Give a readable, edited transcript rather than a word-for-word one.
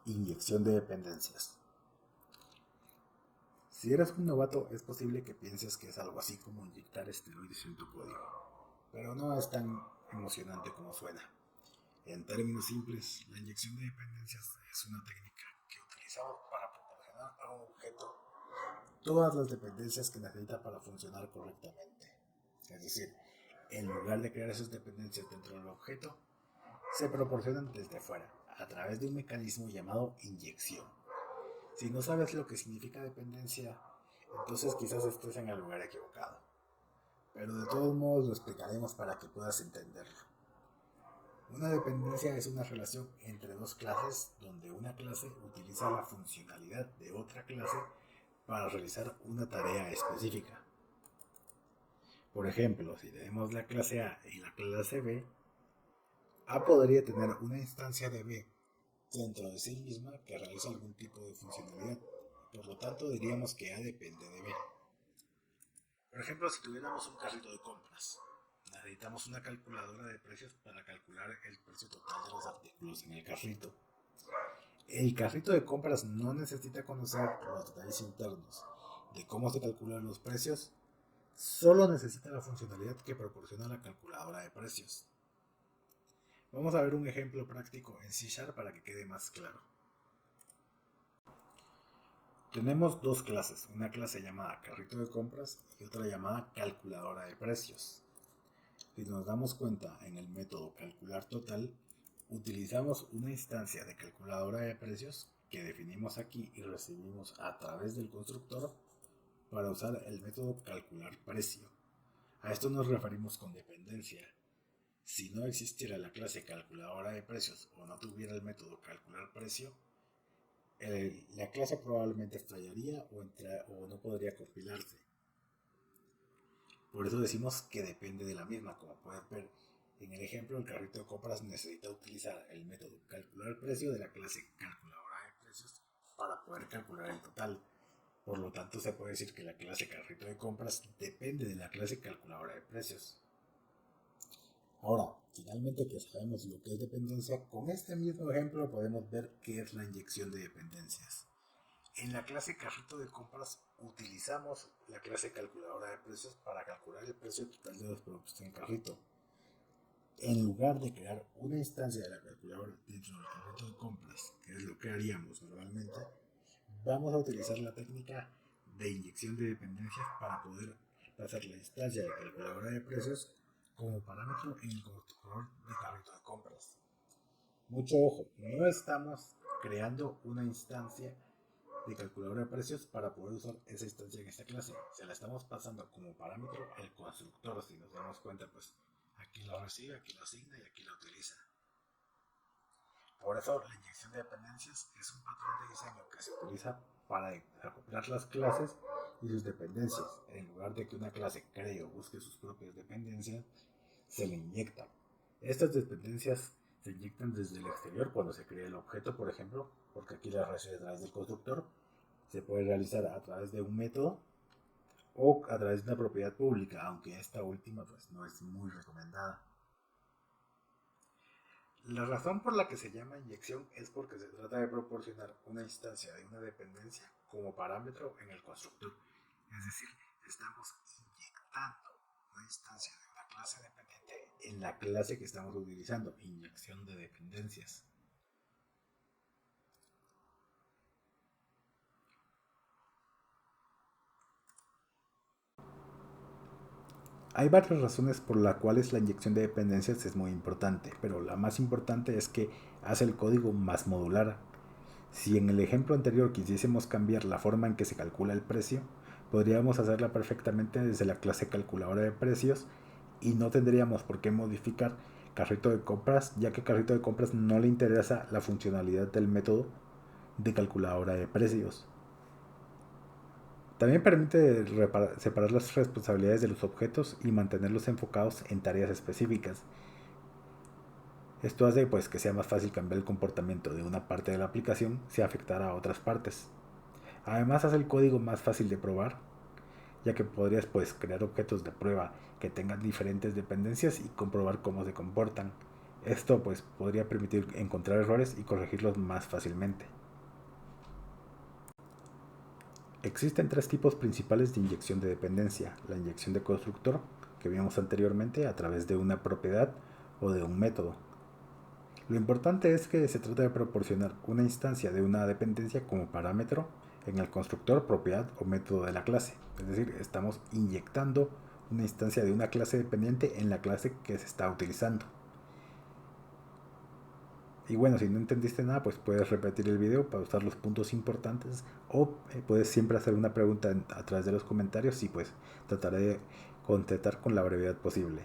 Inyección de dependencias. Si eres un novato, es posible que pienses que es algo así como inyectar esteroides en tu código, pero no es tan emocionante como suena. En términos simples, la inyección de dependencias es una técnica que utilizamos para proporcionar a un objeto todas las dependencias que necesita para funcionar correctamente. Es decir, en lugar de crear esas dependencias dentro del objeto, se proporcionan desde fuera, a través de un mecanismo llamado inyección. Si no sabes lo que significa dependencia, entonces quizás estés en el lugar equivocado. Pero de todos modos lo explicaremos para que puedas entenderlo. Una dependencia es una relación entre dos clases donde una clase utiliza la funcionalidad de otra clase para realizar una tarea específica. Por ejemplo, si tenemos la clase A y la clase B, A podría tener una instancia de B dentro de sí misma que realiza algún tipo de funcionalidad. Por lo tanto, diríamos que A depende de B. Por ejemplo, si tuviéramos un carrito de compras, necesitamos una calculadora de precios para calcular el precio total de los artículos en el carrito. El carrito de compras no necesita conocer los detalles internos de cómo se calculan los precios, solo necesita la funcionalidad que proporciona la calculadora de precios. Vamos a ver un ejemplo práctico en C# para que quede más claro. Tenemos dos clases, una clase llamada carrito de compras y otra llamada calculadora de precios. Si nos damos cuenta, en el método calcular total, utilizamos una instancia de calculadora de precios que definimos aquí y recibimos a través del constructor para usar el método calcular precio. A esto nos referimos con dependencia. Si no existiera la clase calculadora de precios o no tuviera el método calcular precio, la clase probablemente fallaría o no podría compilarse. Por eso decimos que depende de la misma. Como puedes ver en el ejemplo, el carrito de compras necesita utilizar el método calcular precio de la clase calculadora de precios para poder calcular el total. Por lo tanto, se puede decir que la clase carrito de compras depende de la clase calculadora de precios. Ahora, finalmente que sabemos lo que es dependencia, con este mismo ejemplo podemos ver qué es la inyección de dependencias. En la clase carrito de compras utilizamos la clase calculadora de precios para calcular el precio total de los productos en el carrito. En lugar de crear una instancia de la calculadora dentro del carrito de compras, que es lo que haríamos normalmente, vamos a utilizar la técnica de inyección de dependencias para poder pasar la instancia de calculadora de precios como parámetro en el constructor de carrito de compras. Mucho ojo, no estamos creando una instancia de calculadora de precios para poder usar esa instancia en esta clase. Se la estamos pasando como parámetro al constructor. Si nos damos cuenta, pues aquí lo recibe, aquí lo asigna y aquí lo utiliza. Por eso la inyección de dependencias es un patrón de diseño que se utiliza para acoplar las clases y sus dependencias. En lugar de que una clase cree o busque sus propias dependencias, se le inyectan. Estas dependencias se inyectan desde el exterior cuando se crea el objeto, por ejemplo, porque aquí las recibe a través del constructor. Se puede realizar a través de un método o a través de una propiedad pública, aunque esta última pues no es muy recomendada. La razón por la que se llama inyección es porque se trata de proporcionar una instancia de una dependencia como parámetro en el constructor. Es decir, estamos inyectando una instancia de una clase dependiente en la clase que estamos utilizando, inyección de dependencias. Hay varias razones por las cuales la inyección de dependencias es muy importante, pero la más importante es que hace el código más modular. Si en el ejemplo anterior quisiésemos cambiar la forma en que se calcula el precio, podríamos hacerla perfectamente desde la clase calculadora de precios y no tendríamos por qué modificar carrito de compras, ya que carrito de compras no le interesa la funcionalidad del método de calculadora de precios. También permite separar las responsabilidades de los objetos y mantenerlos enfocados en tareas específicas. Esto hace pues, que sea más fácil cambiar el comportamiento de una parte de la aplicación si afectara a otras partes. Además hace el código más fácil de probar, ya que podrías pues, crear objetos de prueba que tengan diferentes dependencias y comprobar cómo se comportan. Esto pues podría permitir encontrar errores y corregirlos más fácilmente. Existen tres tipos principales de inyección de dependencia: la inyección de constructor, que vimos anteriormente, a través de una propiedad o de un método. Lo importante es que se trata de proporcionar una instancia de una dependencia como parámetro en el constructor, propiedad o método de la clase. Es decir, estamos inyectando una instancia de una clase dependiente en la clase que se está utilizando. Y bueno, si no entendiste nada, pues puedes repetir el video para usar los puntos importantes, o puedes siempre hacer una pregunta a través de los comentarios y pues trataré de contestar con la brevedad posible.